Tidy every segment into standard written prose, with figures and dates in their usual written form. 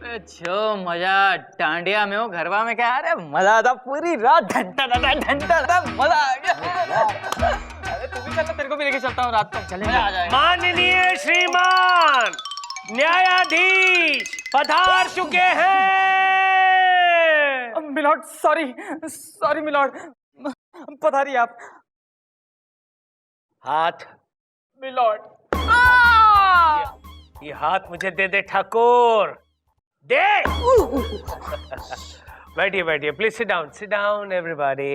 जो मजा डांडिया में हो गरबा में क्या, अरे मजा था पूरी रात, घंटा था मजा आ गया। अरे तू भी चल, तेरे को भी लेके चलता हूँ रात को, चलेंगे। आ जाएगा। माननीय श्रीमान न्यायाधीश पधार चुके हैं। मिलॉर्ड सॉरी मिलॉर्ड, पधारिए आप। हाथ मिलॉर्ड। ये हाथ मुझे दे दे ठाकुर, दे। बैठिए बैठिए, प्लीज सिट डाउन एवरीबॉडी।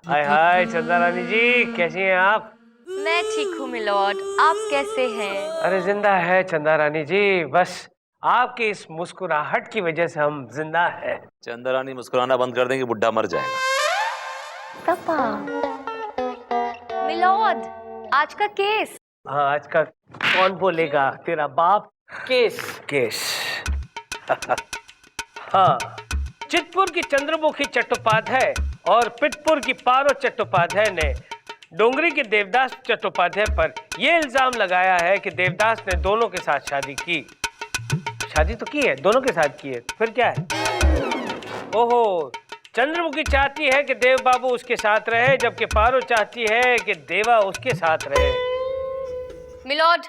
हाय हाय चंदा रानी जी, कैसी हैं आप? मैं ठीक हूँ मिलॉर्ड, आप कैसे हैं? अरे जिंदा है चंदा रानी जी, बस आपकी इस मुस्कुराहट की वजह से हम जिंदा हैं। चंदा रानी मुस्कुराना बंद कर देंगे, बुढ़ा मर जाएगा। पापा। मिलॉर्ड, आज का केस। हाँ, आज का कौन बोलेगा, तेरा बाप। केस हाँ, चितपुर की चंद्रमुखी चट्टोपाध्याय और पिटपुर की पारो चट्टोपाध्याय ने डोंगरी के देवदास चट्टोपाध्याय पर यह इल्जाम लगाया है कि देवदास ने दोनों के साथ शादी की। शादी तो की है, दोनों के साथ की है, फिर क्या है? ओहो, चंद्रमुखी चाहती है कि देव बाबू उसके साथ रहे, जबकि पारो चाहती है कि देवा उसके साथ रहे। मिलॉर्ड,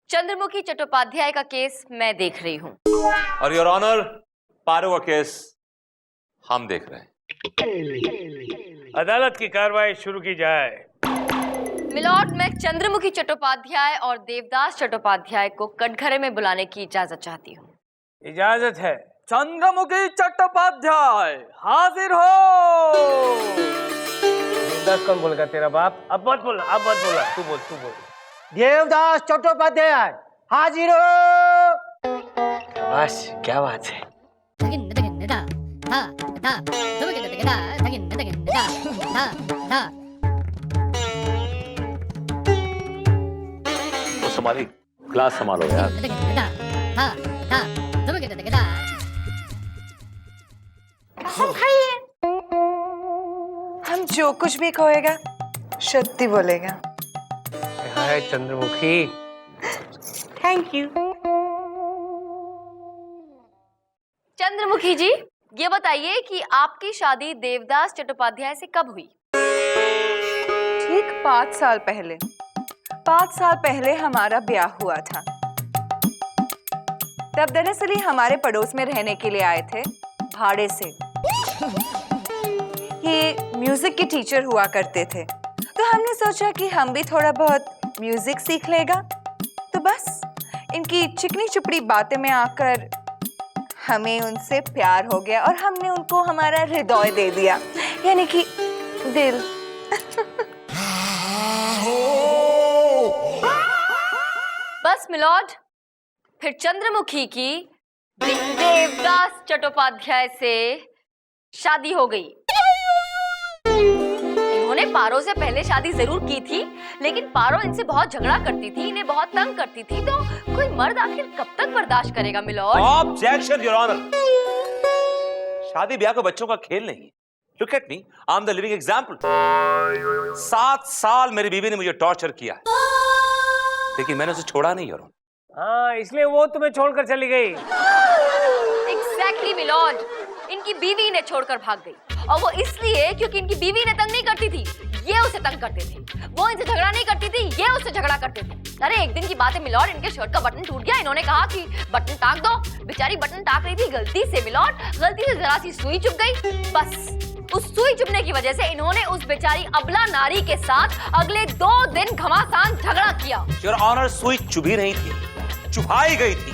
चंद्रमुखी चट्टोपाध्याय का केस मैं देख रही हूँ। और योर ऑनर, पारो का केस हम देख रहे हैं। अदालत की कार्रवाई शुरू की जाए। मिलॉर्ड, मैं चंद्रमुखी चट्टोपाध्याय और देवदास चट्टोपाध्याय को कटघरे में बुलाने की इजाजत चाहती हूँ। इजाजत है। चंद्रमुखी चट्टोपाध्याय हाजिर हो। देवदास कौन बोलेगा, तेरा बाप? अब मत बोला, तू बोल। देवदास चट्टोपाध्याय हाजिर हो। बस क्या बात है। तो संभाली, क्लास संभालो यार। हम जो कुछ भी कहेगा सत्य बोलेगा। Hi Chandramukhi. Thank you. Chandramukhi ji, ये बताइए कि आपकी शादी देवदास चट्टोपाध्याय से कब हुई? ठीक 5 साल पहले। 5 साल पहले हमारा ब्याह हुआ था। तब दरअसल ही हमारे पड़ोस में रहने के लिए आए थे भाड़े से। ये म्यूजिक के टीचर हुआ करते थे, तो हमने सोचा कि हम भी थोड़ा बहुत म्यूजिक सीख लेगा। तो बस इनकी चिकनी चुपड़ी बातें में आकर हमें उनसे प्यार हो गया और हमने उनको हमारा हृदय दे दिया, यानी कि दिल। बस मिलॉर्ड, फिर चंद्रमुखी की देवदास चट्टोपाध्याय से शादी हो गई। इन्होंने पारो से पहले शादी जरूर की थी, लेकिन पारो इनसे बहुत झगड़ा करती थी, इन्हें बहुत तंग करती थी। तो कोई मर्द आखिर कब तक बर्दाश्त करेगा मिलॉर्ड? Objection your honour. शादी ब्याह को बच्चों का खेल नहीं है। Look at me, I am the living example. 7 साल मेरी बीवी ने मुझे टॉर्चर किया है, लेकिन मैंने उसे छोड़ा नहीं योर ऑनर। हाँ, इसलिए वो तुम्हें छोड़कर चली गई। एग्जैक्टली मिलॉर्ड, इनकी बीवी इन्हें छोड़कर भाग गई, और वो इसलिए क्योंकि इनकी बीवी इन्हें तंग नहीं करती थी, ये उसे तंग करते थे। वो इनसे झगड़ा नहीं करती थी, ये उससे झगड़ा करते थे। अरे एक दिन की बात है मिलॉर्ड, इनके शर्ट का बटन टूट गया। इन्होंने कहा कि बटन टाक दो। बेचारी बटन टाक रही थी गलती से मिलॉर्ड, गलती से जरा सी सुई चुभ गई। बस उस सुई चुभने की वजह से इन्होंने उस बेचारी अबला नारी के साथ अगले 2 दिन घमासान झगड़ा किया। योर ऑनर, सुई चुभी नहीं थी, चुभाई गई थी,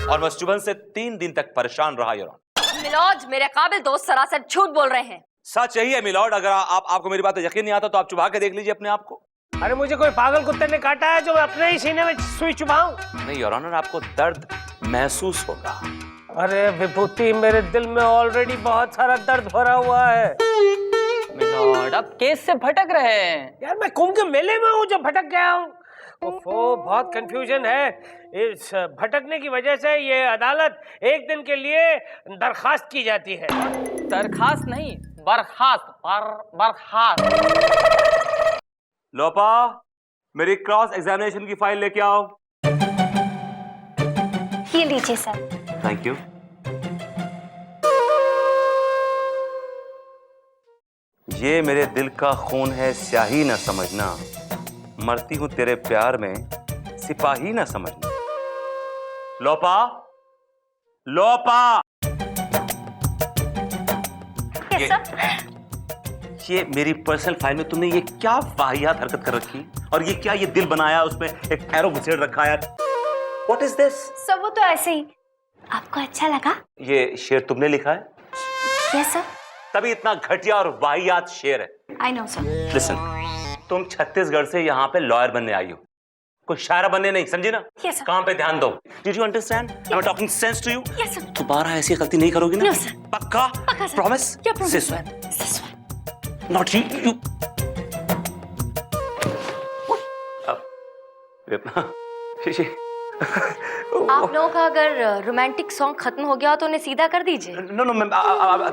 और मैं चुभन से 3 दिन तक परेशान रहा योर ऑनर। मिलॉर्ड, मेरे काबिल दोस्त सरासर झूठ बोल रहे हैं। सच यही है मिलॉर्ड। अगर आपको मेरी बात पर यकीन नहीं आता तो आप चुभा के देख लीजिए अपने आप को। अरे मुझे कोई पागल कुत्ते ने काटा है जो अपने ही सीने में सुई चुभाऊं? नहीं योर ऑनर, आपको दर्द महसूस होगा। अरे विभूति, मेरे दिल में ऑलरेडी बहुत सारा दर्द भरा हुआ है। मिलॉर्ड, आप केस से भटक रहे हैं। यार मैं कुंभ के मेले में हूँ जो भटक गया हूँ। ओफो, बहुत कंफ्यूजन है। इस भटकने की वजह से ये अदालत एक दिन के लिए दरखास्त की जाती है। दरखास्त नहीं, बर्खास्त। बर्खास्त। लोपा, मेरी क्रॉस एग्जामिनेशन की फाइल लेके आओ। ये लीजिए सर। Thank you. ये मेरे दिल का खून है, स्याही ना समझना, मरती हूं तेरे प्यार में, सिपाही ना समझना। लोपा, लोपा। ये मेरी पर्सनल फाइल में तुमने ये क्या वाहियात हरकत कर रखी, और ये क्या, ये दिल बनाया, उसमें एक एरो घुसेड़ रखा है। What is this? सब वो तो ऐसे ही। आपको अच्छा लगा? ये शेर तुमने लिखा है? Yes sir. तभी इतना घटिया और वाहियात शेर है। I know sir. लिसन, तुम छत्तीसगढ़ से यहाँ पे लॉयर बनने आई हो, कोई शायरा बनने नहीं, समझी ना? Yes, sir. काम पे ध्यान दो। Did you understand? Am I talking sense to you? Yes, sir. दोबारा ऐसी गलती नहीं करोगी ना? No, sir. पक्का? पक्का, sir. Promise? Yeah, promise. Say so. This one. Not you. You. आप लोगों का अगर रोमांटिक सॉन्ग खत्म हो गया तो उन्हें सीधा कर दीजिए। नो नो मैम,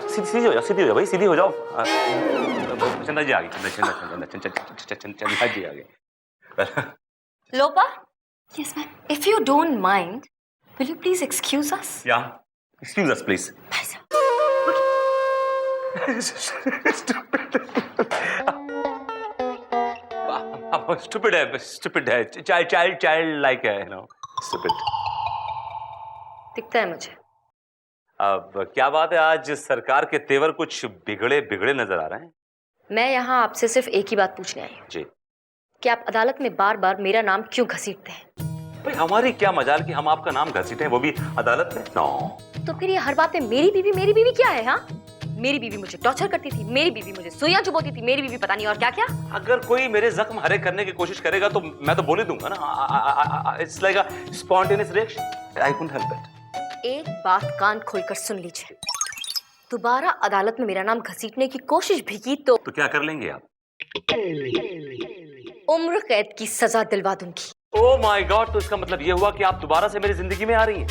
सीधी हो जाओ, सीधी हो जाओ भाई, सीधी हो जाओ। चंदा जी आ गई, चंदा जी आ गई। लोपा? Yes, ma'am. If you don't mind, will you please excuse us? Yeah, excuse us please. Bye, sir. Stupid है, stupid है, child like है, you know, stupid. दिखता है मुझे। अब क्या बात है, आज सरकार के तेवर कुछ बिगड़े बिगड़े नजर आ रहे हैं। मैं यहाँ आपसे सिर्फ एक ही बात पूछने आई हूँ जी। कि आप अदालत में बार बार मेरा नाम क्यों घसीटते हैं? भाई हमारी क्या मजाल कि हम आपका नाम घसीटे हैं, वो भी अदालत में? नो। तो फिर ये हर बात में मेरी बीवी क्या है? हाँ, मेरी बीवी मुझे टॉर्चर करती थी, मेरी बीवी मुझे सुइयां चुभोती थी, मेरी बीवी पता नहीं और क्या क्या। अगर कोई मेरे जख्म हरे करने की कोशिश करेगा तो मैं तो बोल ही दूंगा ना। It's like a spontaneous reaction, I couldn't help it. एक बात कान खोलकर सुन लीजिए, दोबारा अदालत में मेरा नाम घसीटने की कोशिश भी की तो क्या कर लेंगे आप? उम्र कैद की सजा दिलवा दूंगी। ओह माय गॉड, तो इसका मतलब ये हुआ कि आप दोबारा से मेरी जिंदगी में आ रही हैं?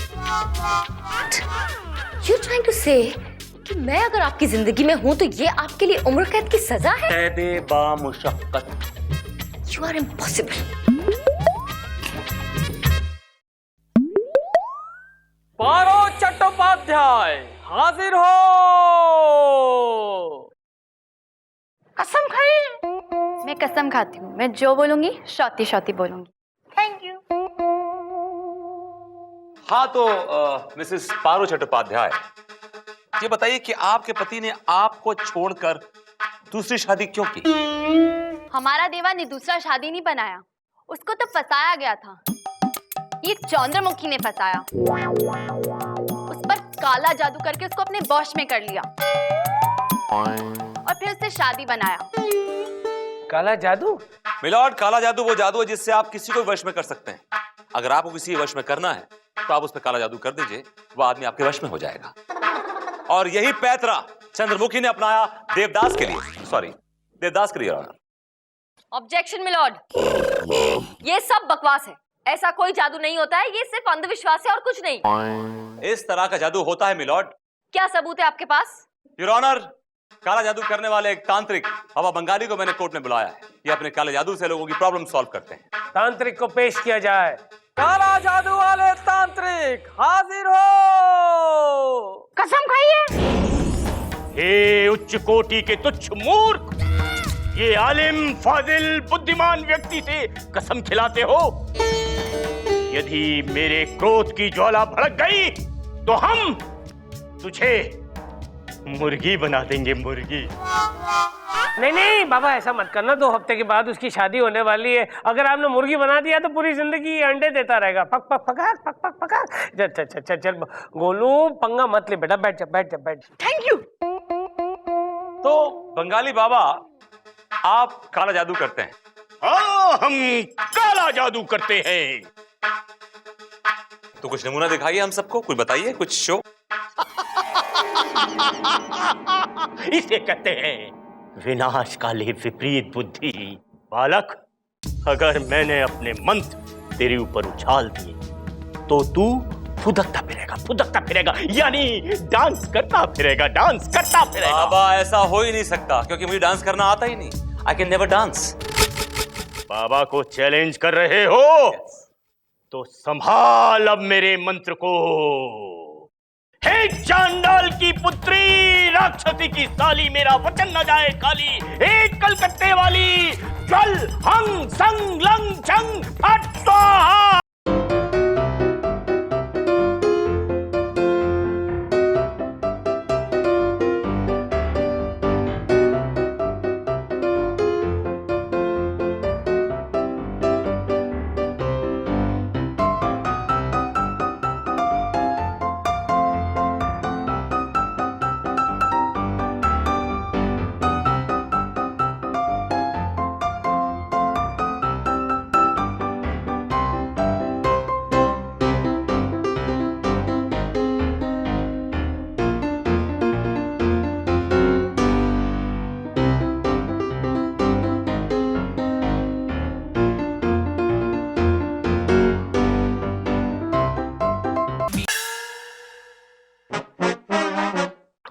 You're trying to say कि मैं अगर आपकी जिंदगी में हूं तो ये आपके लिए उम्र कैद की सजा है? कैदे बामुशक्कत। You are impossible. पारो चट्टोपाध्याय हाजिर हो। कसम खाई? मैं कसम खाती हूँ, मैं जो बोलूंगी शौती शौती बोलूंगी। Thank you. हाँ तो मिसेस पारो चट्टोपाध्याय, ये बताइए कि आपके पति ने आपको छोड़कर दूसरी शादी क्यों की? हमारा देवा ने दूसरा शादी नहीं बनाया, उसको तो फंसाया गया था। ये चंद्रमुखी ने फंसाया, उस पर काला जादू करके उसको अपने वश में कर लिया और फिर उससे शादी बनाया। काला जादू? मिलॉर्ड, काला जादू वो जादू है जिससे आप किसी को वश में कर सकते हैं। अगर आपको किसी वश में करना है तो आप उस पर काला जादू कर दीजिए, वो आदमी आपके वश में हो जाएगा। और यही पैतरा चंद्रमुखी ने अपनाया देवदास के लिए, सॉरी देवदास के लिए। ऑब्जेक्शन मिलॉर्ड, ये सब बकवास है, ऐसा कोई जादू नहीं होता है, ये सिर्फ अंधविश्वास है और कुछ नहीं। इस तरह का जादू होता है मिलॉर्ड। क्या सबूत है आपके पास? योर ऑनर, काला जादू करने वाले एक तांत्रिक बाबा बंगाली को मैंने कोर्ट में बुलाया है। ये अपने काले जादू से लोगों की प्रॉब्लम सॉल्व करते हैं। तांत्रिक को पेश किया जाए। काला जादू वाले तांत्रिक हाजिर हो। कसम खाइए। हे उच्च कोटि के तुच्छ मूर्ख, ये आलिम फाजिल बुद्धिमान व्यक्ति से कसम खिलाते हो? यदि मेरे क्रोध की ज्वाला भड़क गई तो हम तुझे मुर्गी बना देंगे, मुर्गी। नहीं नहीं बाबा, ऐसा मत करना, 2 हफ्ते के बाद उसकी शादी होने वाली है। अगर आपने मुर्गी बना दिया तो पूरी जिंदगी अंडे देता रहेगा। पक पक पकाक, पक पक पकाक। चल चल चल चल चल गोलू, पंगा मत ले बेटा, बैठ जा बैठ जा बैठ जा। Thank you. तो बंगाली बाबा, आप काला जादू करते हैं? हाँ, हम काला जादू करते हैं। तो कुछ नमूना दिखाइए हम सबको, कुछ बताइए, कुछ शो। इसे कहते हैं विनाशकाले विपरीत बुद्धि। बालक, अगर मैंने अपने मंत्र तेरे ऊपर उछाल दिए तो तू फुदकता फिरेगा, यानी डांस करता फिरेगा। बाबा, ऐसा हो ही नहीं सकता क्योंकि मुझे डांस करना आता ही नहीं। I can never dance. बाबा को चैलेंज कर रहे हो? तो संभाल अब मेरे मंत्र को। हे चांडाल की पुत्री, राक्षसी की साली, मेरा वचन न जाए खाली। हे कलकत्ते वाली, ज्वल हंग संग लंग चंग फट स्वाहा।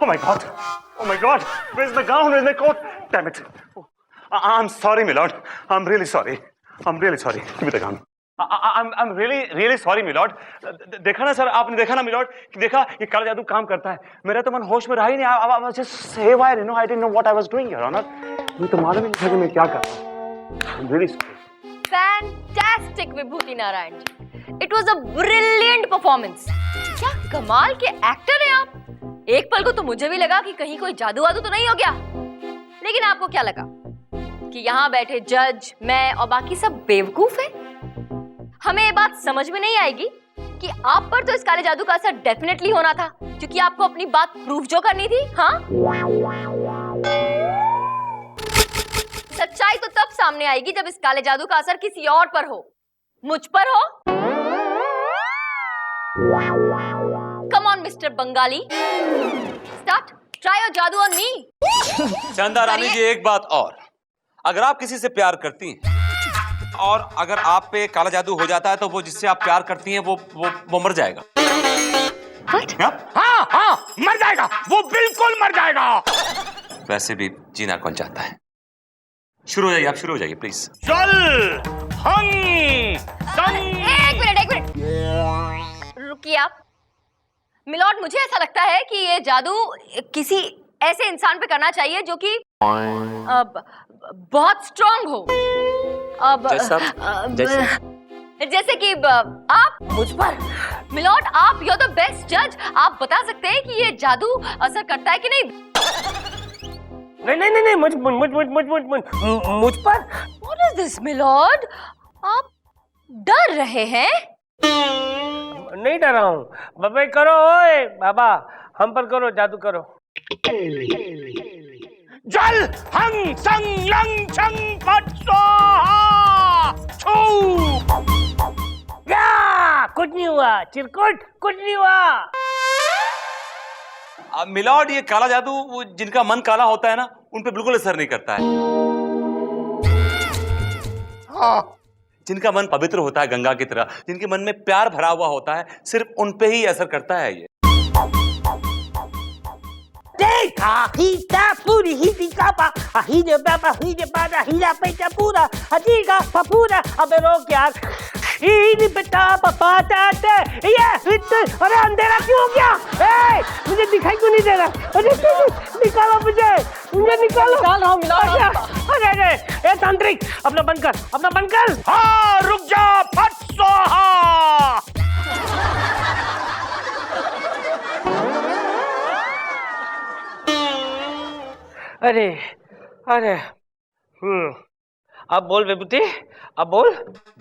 Oh my God! Oh my God! Where's the gown? Where's the coat? Damn it! I'm sorry, my lord. I'm really sorry. I'm really sorry. Give me the gown. I'm really sorry, my lord. देखा ना sir, आपने देखा ना, my lord, कि देखा ये काला जादू काम करता है। मेरा तो मन होश में रहा ही नहीं। I was just haywire, you know. I didn't know what I was doing, Your Honor. मुझे तो मालूम ही नहीं था कि मैं क्या कर रहा हूँ। I'm really sorry. Fantastic Vibhuti Narayan ji, it was a brilliant performance. क्या कमाल के एक्टर हैं आप। एक पल को तो मुझे भी लगा कि कहीं कोई जादू वादू तो नहीं हो गया, लेकिन आपको क्या लगा कि यहाँ बैठे जज, मैं और बाकी सब बेवकूफ हैं? हमें ये बात समझ में नहीं आएगी कि आप पर तो इस काले जादू का असर डेफिनेटली होना था, क्योंकि आपको अपनी बात प्रूफ जो करनी थी। हाँ, सच्चाई तो तब सामने आएगी जब इस काले जादू का असर किसी और पर हो, मुझ पर हो। Come on mister Bengali, start, try your जादू ऑन मी। चंदा रानी जी, एक बात और, अगर आप किसी से प्यार करती हैं और अगर आप पे काला जादू हो जाता है तो वो जिससे आप प्यार करती हैं वो मर जाएगा। हाँ, मर जाएगा, वो बिल्कुल मर जाएगा। वैसे भी जीना कौन चाहता है। शुरू हो जाइए, आप शुरू हो जाइए प्लीज। चल हंग संग। एक मिनट रुकिए आप। मिलॉर्ड, मुझे ऐसा लगता है कि ये जादू किसी ऐसे इंसान पे करना चाहिए जो कि बहुत स्ट्रांग हो। जैसे कि आप मुझ पर। मिलॉर्ड, आप यू आर द बेस्ट जज, आप बता सकते हैं कि ये जादू असर करता है कि नहीं। नहीं, मुझ पर। What is this, milord? आप डर रहे हैं? नहीं डरा हूँ। बाबा करो, ओए बाबा, हम पर करो, जादू करो। जल हंग संग लंग छंग फट स्वाहा। छू। या कुछ नहीं हुआ, चिरकुट कुछ नहीं हुआ। मिलॉर्ड, ये काला जादू वो जिनका मन काला होता है ना, उन पे बिल्कुल असर नहीं करता है। जिनका मन पवित्र होता है गंगा की तरह, जिनके मन में प्यार भरा हुआ होता है, सिर्फ उन पे ही असर करता है ये। देखा हीटा पूरी ही कापा हीरे बाबा हीरे बाबा हीरा पैसा पूरा हजीगा पपूरा। अबे रोक यार, हीरे बेटा पापा जाते ये अरे अंधेरा क्यों हो गया? ए, मुझे दिखाई क्यों नहीं दे रहा? अरे निकालो मुझे निकालो। निकाल रहा हूँ मिलॉर्ड। अरे ए तांत्रिक, अपना बंद कर। हाँ, रुक जा, फट स्वाहा। अरे अब बोल विभूति, अब बोल।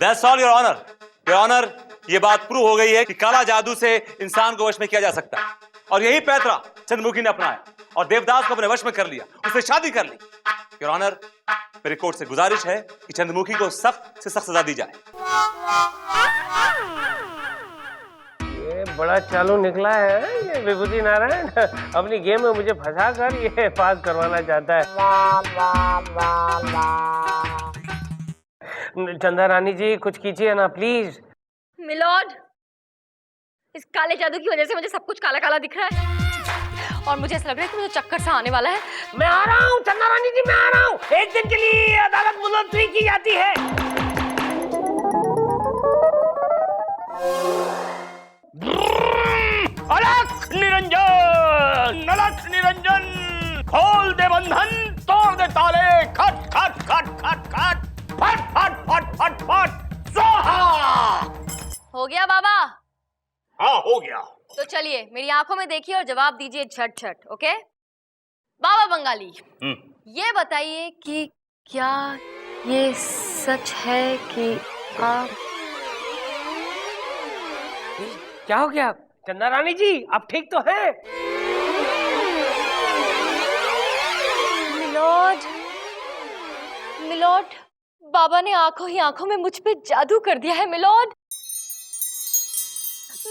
That's all, Your Honor. Your Honor, ये बात प्रूव हो गई है कि काला जादू से इंसान को वश में किया जा सकता है, और यही पैतरा चंद्रमुखी ने अपनाया और देवदास को अपने वश में कर लिया, उससे शादी कर ली। Your Honor, मेरी कोर्ट से गुजारिश है कि चंद्रमुखी को सख्त से सख्त सजा दी जाए। ये बड़ा चालू निकला है ये विभूति नारायण, अपनी गेम में मुझे फंसा कर ये पास करवाना चाहता है। चंदा रानी जी, कुछ कीजिए ना प्लीज। मिलॉर्ड, इस काले जादू की वजह से मुझे सब कुछ काला काला दिख रहा है और मुझे ऐसा लग रहा है कि मुझे चक्कर सा आने वाला है। मैं आ रहा हूँ चंदा रानी जी, मैं आ रहा हूँ। एक दिन के लिए अदालत मुलतवी की जाती है। अलग निरंजन, नलख निरंजन, खोल दे बंधन, तोड़ दे ताले, खट खट खट खट खट, फट फट फट फट फट, स्वाहा। हो गया बाबा? हाँ हो गया। तो चलिए मेरी आंखों में देखिए और जवाब दीजिए झट झट, ओके? बाबा बंगाली, ये बताइए कि क्या ये सच है कि आप क्या हो गया चंदा रानी जी, आप ठीक तो हैं? मिलोड, मिलोड, बाबा ने आंखों ही आंखों में मुझ पे जादू कर दिया है मिलोड।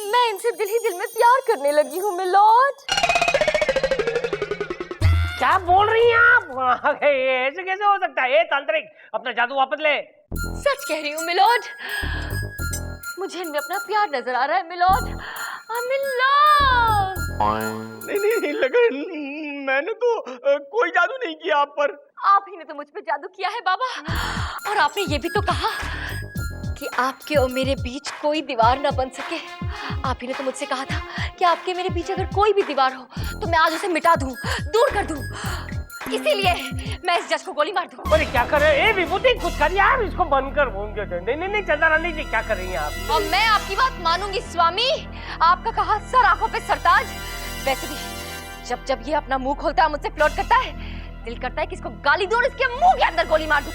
मैं इनसे दिल ही दिल में प्यार करने लगी हूँ मिलोड। क्या बोल रही हैं आप? ऐसे कैसे हो सकता है? तांत्रिक, अपना जादू वापस ले। सच कह रही हूँ मिलोड, मुझे इनमें अपना प्यार नजर आ रहा है मिलोड। मिलोड, नहीं नहीं नहीं, लगन मैंने तो कोई जादू नहीं किया आप पर। आप ही ने तो मुझ पे जादू किया है बाबा। और आपने ये भी तो कहा कि आपके और मेरे बीच कोई दीवार ना बन सके। आप ही ने तो मुझसे कहा था कि आपके मेरे बीच अगर कोई भी दीवार हो तो मैं आज उसे मिटा दूं, दूर कर दूं। इसीलिए मैं इस जज को गोली मार दूं। अरे क्या कर रहे हैं? विभूति कुछ करिए आप, इसको बंद कर। नहीं नहीं नहीं चंदा रानी जी, क्या कर रही हैं आप? और मैं आपकी बात मानूंगी स्वामी। आपका कहा सर आंखों पे सरताज। वैसे भी जब जब ये अपना मुंह खोलता है, मुझसे फ्लर्ट करता है, दिल करता है कि इसको गाली दूं और इसके मुंह के अंदर गोली मार दूं।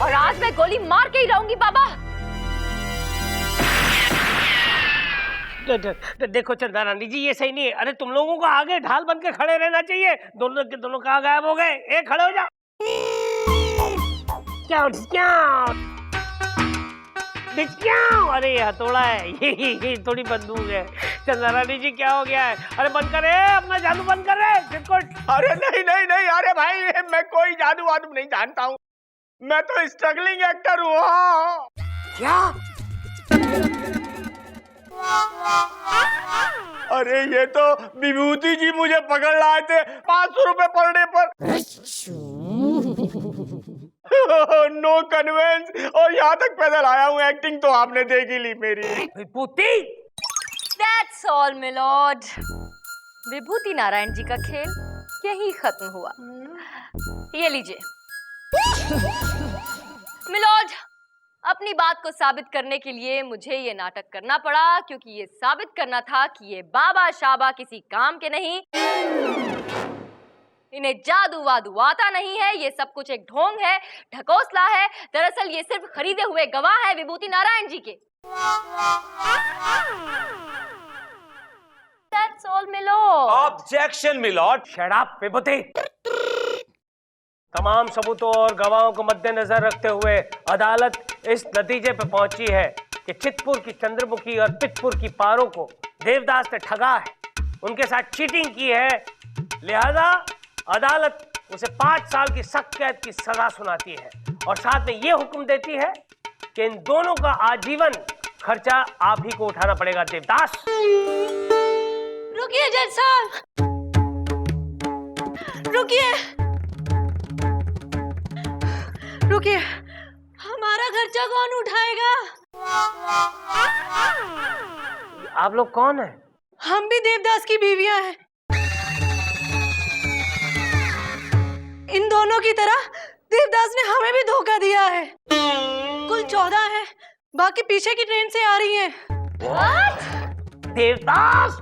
और आज मैं गोली मार के ही रहूंगी बाबा। देखो चंदा रानी जी, ये सही नहीं है। अरे तुम लोगों को आगे ढाल बन के खड़े रहना चाहिए। दोनों के दोनों कहाँ गायब हो गए? एक खड़े हो जाओ। क्या? अरे ये हथौड़ा है, ये थोड़ी बंदूक है। चंदा रानी जी क्या हो गया है? अरे बंद करे, अपना जादू बंद करे। अरे नहीं नहीं नहीं, अरे भाई मैं कोई जादू वादू नहीं जानता हूँ। मैं तो स्ट्रगलिंग एक्टर हूँ। क्या? अरे ये तो विभूति जी मुझे पकड़ लाए थे 500 रुपए पर डे पर। नो कन्वेंस, और यहाँ तक पैदल आया हूँ। एक्टिंग तो आपने देख ही ली मेरी। विभूति, That's all, मिलोड। विभूति नारायण जी का खेल यही खत्म हुआ। ये लीजिए मिलोड, अपनी बात को साबित करने के लिए मुझे ये नाटक करना पड़ा, क्योंकि ये साबित करना था कि ये बाबा शाबा किसी काम के नहीं, इन्हें जादू वादू आता नहीं है। ये सब कुछ एक ढोंग है, ढकोसला है। दरअसल ये सिर्फ खरीदे हुए गवाह है विभूति नारायण जी के। That's all, milord. Objection milord. Shut up Vibhuti. तमाम सबूतों और गवाहों को मद्देनजर रखते हुए अदालत इस नतीजे पर पहुंची है कि चितपुर की चंद्रमुखी और पितपुर की पारों को देवदास ने ठगा है, उनके साथ चीटिंग की है। लिहाजा अदालत उसे 5 साल की सख्त कैद की सजा सुनाती है और साथ में यह हुक्म देती है कि इन दोनों का आजीवन खर्चा आप ही को उठाना पड़ेगा। देवदास, रुकिए जज साहब, रुकिए रुकिए, हमारा खर्चा कौन उठाएगा? आप लोग कौन हैं? हम भी देवदास की बीवियां हैं। इन दोनों की तरह देवदास ने हमें भी धोखा दिया है। कुल 14 है, बाकी पीछे की ट्रेन से आ रही हैं। देवदास,